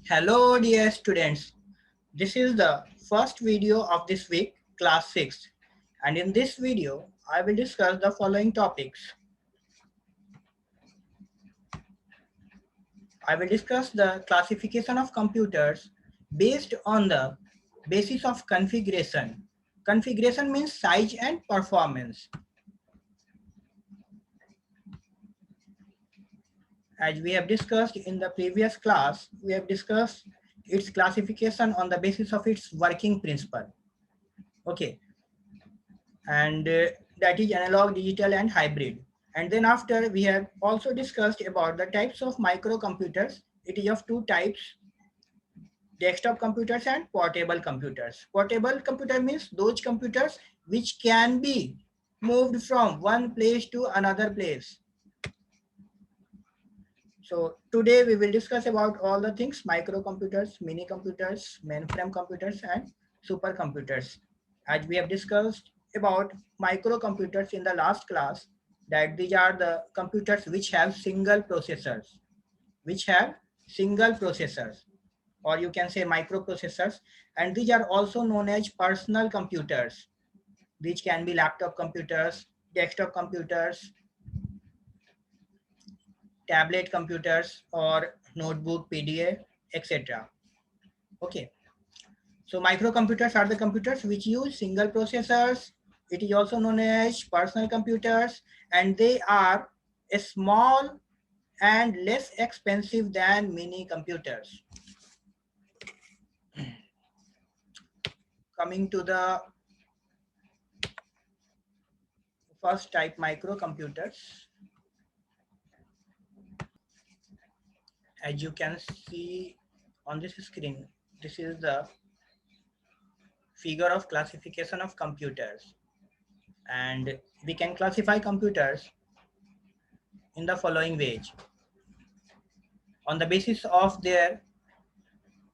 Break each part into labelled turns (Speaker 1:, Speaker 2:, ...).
Speaker 1: Hello dear students, this is the first video of this week, class 6, and in this video I will discuss the following topics. I will discuss the classification of computers based on the basis of configuration. Configuration means size and performance. As we have discussed in the previous class, we have discussed its classification on the basis of its working principle. Okay, and that is analog, digital, and hybrid. And then after we have also discussed about the types of microcomputers. It is of two types: desktop computers and portable computers. Portable computer means those computers which can be moved from one place to another place. So today we will discuss about all the things: microcomputers, mini computers, mainframe computers, and supercomputers. As we have discussed about microcomputers in the last class, that these are the computers which have single processors, or you can say microprocessors, and these are also known as personal computers. These can be laptop computers, desktop computers, tablet computers, or notebook, PDA, etc. Okay, so microcomputers are the computers which use single processors. It is also known as personal computers, and they are small and less expensive than mini computers. Coming to the first type, microcomputers. As you can see on this screen, this is the figure of classification of computers, and we can classify computers in the following ways. On the basis of their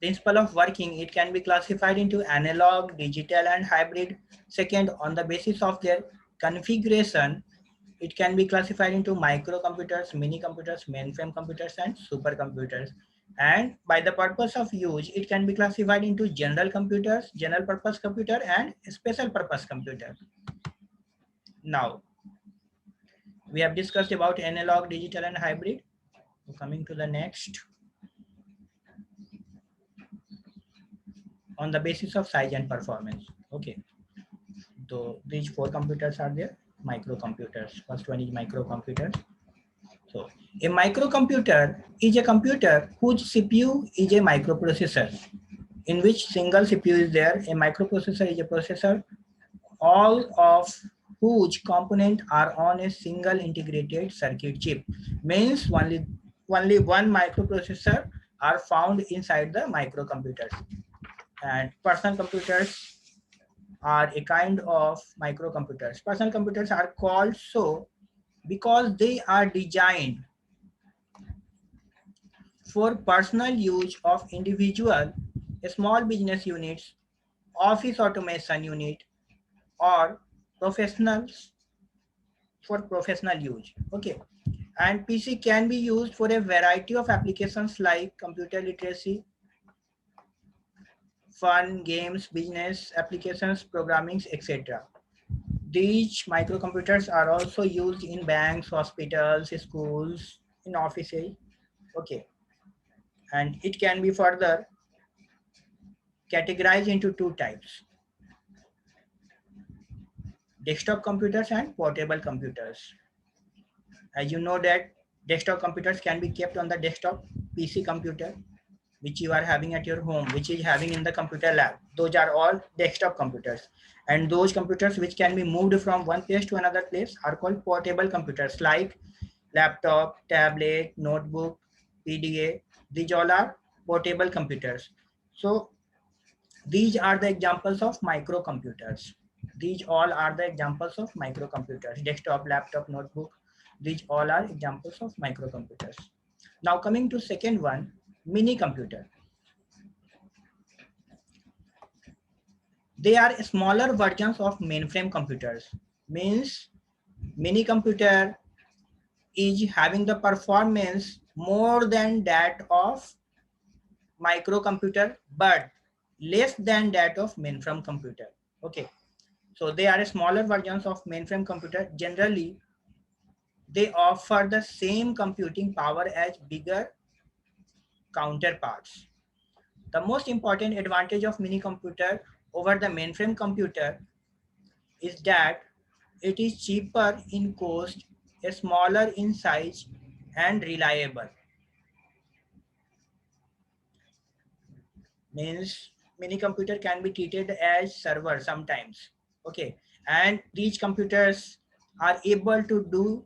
Speaker 1: principle of working, it can be classified into analog, digital, and hybrid. Second, on the basis of their configuration, it can be classified into microcomputers, mini computers, mainframe computers, and supercomputers. And by the purpose of use, it can be classified into general computers, general purpose computer, and special purpose computer. Now, we have discussed about analog, digital, and hybrid. Coming to the next, on the basis of size and performance. Okay, so these four computers are there, microcomputers. First one is microcomputers. So a microcomputer is a computer whose CPU is a microprocessor, in which single CPU is there. A microprocessor is a processor, all of whose components are on a single integrated circuit chip. Means only one microprocessor are found inside the microcomputers. And personal computers are a kind of microcomputers. Personal computers are called so because they are designed for personal use of individual, small business units, office automation unit, or professionals for professional use. Okay, and PC can be used for a variety of applications like computer literacy, fun, games, business applications, programming, etc. These microcomputers are also used in banks, hospitals, schools, in offices. Okay, and it can be further categorized into two types: desktop computers and portable computers. As you know that desktop computers can be kept on the desktop PC computer, which you are having at your home, which is having in the computer lab. Those are all desktop computers. And those computers which can be moved from one place to another place are called portable computers, like laptop, tablet, notebook, PDA. These all are portable computers. So these are the examples of microcomputers. These all are the examples of microcomputers: desktop, laptop, notebook. These all are examples of microcomputers. Now coming to second one, mini computer. They are smaller versions of mainframe computers. Means mini computer is having the performance more than that of microcomputer, but less than that of mainframe computer. Okay, so they are smaller versions of mainframe computer. Generally, they offer the same computing power as bigger counterparts. The most important advantage of mini computer over the mainframe computer is that it is cheaper in cost, smaller in size, and reliable. Means mini computer can be treated as server sometimes. Okay, and these computers are able to do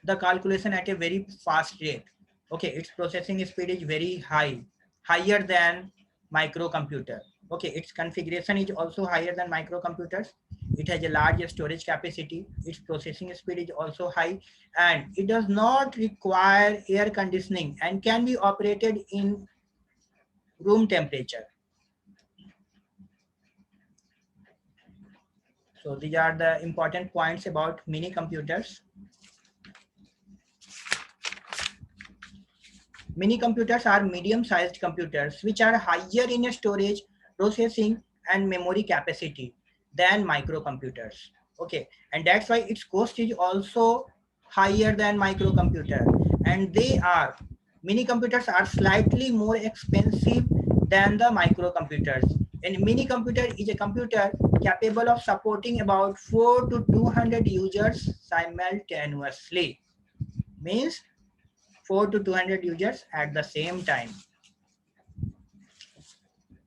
Speaker 1: the calculation at a very fast rate. Okay, its processing speed is very high, higher than microcomputer. Okay, its configuration is also higher than microcomputers. It has a large storage capacity. Its processing speed is also high, and it does not require air conditioning and can be operated in room temperature. So these are the important points about mini computers. Mini computers are medium-sized computers which are higher in storage, processing, and memory capacity than microcomputers. Okay, and that's why its cost is also higher than microcomputer. And mini computers are slightly more expensive than the microcomputers. And mini computer is a computer capable of supporting about 4 to 200 users simultaneously. Means 4 to 200 users at the same time.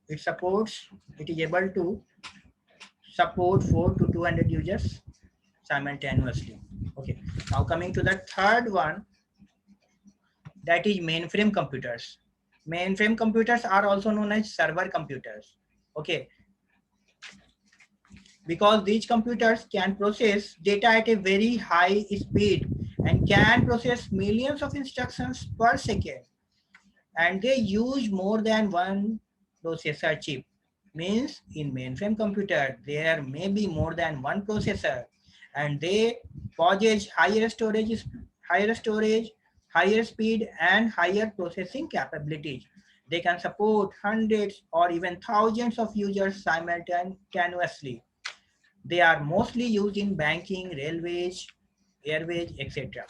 Speaker 1: It is able to support 4 to 200 users simultaneously. Okay, now coming to the third one, that is mainframe computers. Mainframe computers are also known as server computers. Okay, because these computers can process data at a very high speed and can process millions of instructions per second, and they use more than one processor chip. Means in mainframe computer there may be more than one processor, and they possess higher storage, higher speed, and higher processing capabilities. They can support hundreds or even thousands of users simultaneously. They are mostly used in banking, railways, airways, etc.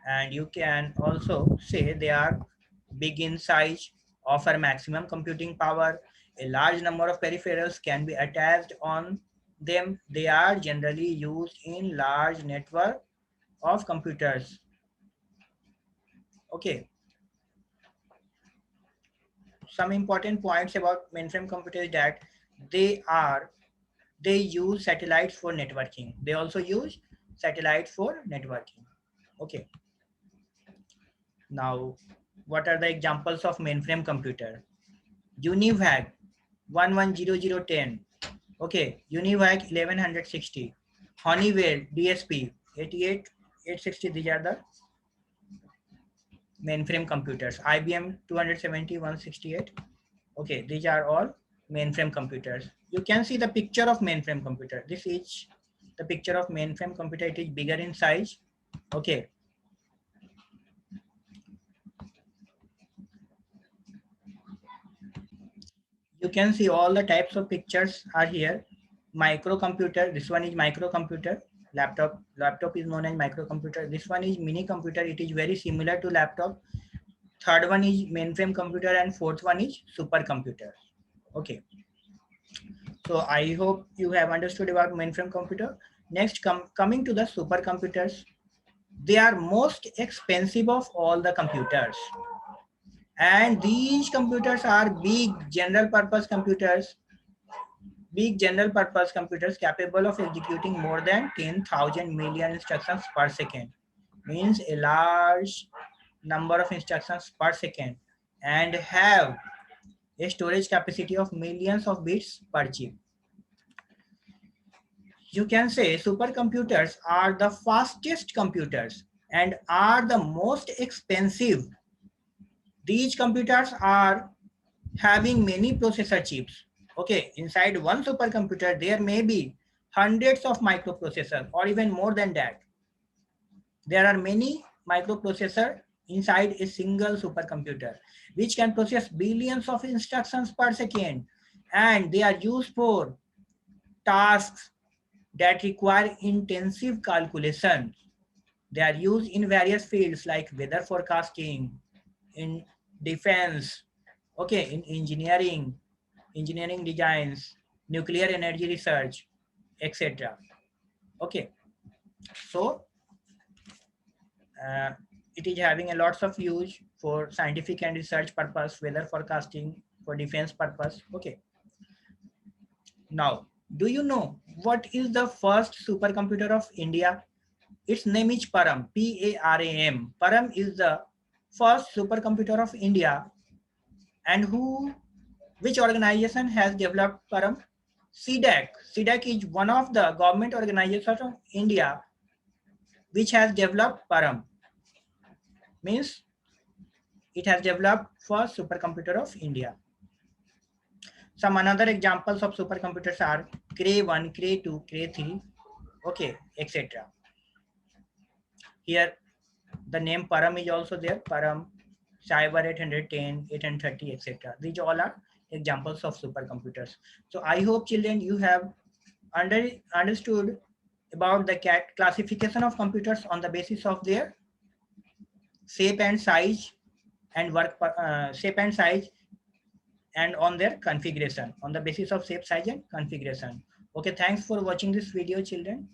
Speaker 1: And you can also say they are big in size, offer maximum computing power, a large number of peripherals can be attached on them. They are generally used in large network of computers. Okay, some important points about mainframe computers that they are they use satellites for networking. They also use satellites for networking. Okay, now what are the examples of mainframe computer? UNIVAC 110010. Okay, UNIVAC 1160. Honeywell DSP 88860. These are the mainframe computers. IBM 270 168. Okay, these are all mainframe computers. You can see the picture of mainframe computer. This is the picture of mainframe computer. It is bigger in size. Okay, you can see all the types of pictures are here. Microcomputer, this one is microcomputer. Laptop is known as microcomputer. This one is mini computer. It is very similar to laptop. Third one is mainframe computer, and fourth one is supercomputer. Okay, so I hope you have understood about mainframe computer. Next, coming to the supercomputers, they are most expensive of all the computers, and these computers are big general purpose computers capable of executing more than 10,000 million instructions per second. Means a large number of instructions per second, and have a storage capacity of millions of bits per chip. You can say supercomputers are the fastest computers and are the most expensive. These computers are having many processor chips. Okay, inside one supercomputer, there may be hundreds of microprocessors or even more than that. There are many microprocessors inside a single supercomputer, which can process billions of instructions per second. And they are used for tasks that require intensive calculations. They are used in various fields like weather forecasting, in defense, okay, in engineering designs, nuclear energy research, etc. Okay, so uh, it is having a lots of use for scientific and research purpose, weather forecasting, for defense purpose. Okay, now do you know what is the first supercomputer of India? Its name is Param, Param. Param is the first supercomputer of India. And which organization has developed Param? CDAC. CDAC is one of the government organizations of India which has developed Param. Means it has developed first supercomputer of India. Some another examples of supercomputers are Cray 1, Cray 2, Cray 3, okay, etc. Here the name Param is also there. Param, Cyber 810, 830, etc. These all are examples of supercomputers. So I hope children you have understood about the classification of computers on the basis of their shape and size and shape and size, and on their configuration, on the basis of shape, size and configuration. Okay, thanks for watching this video children.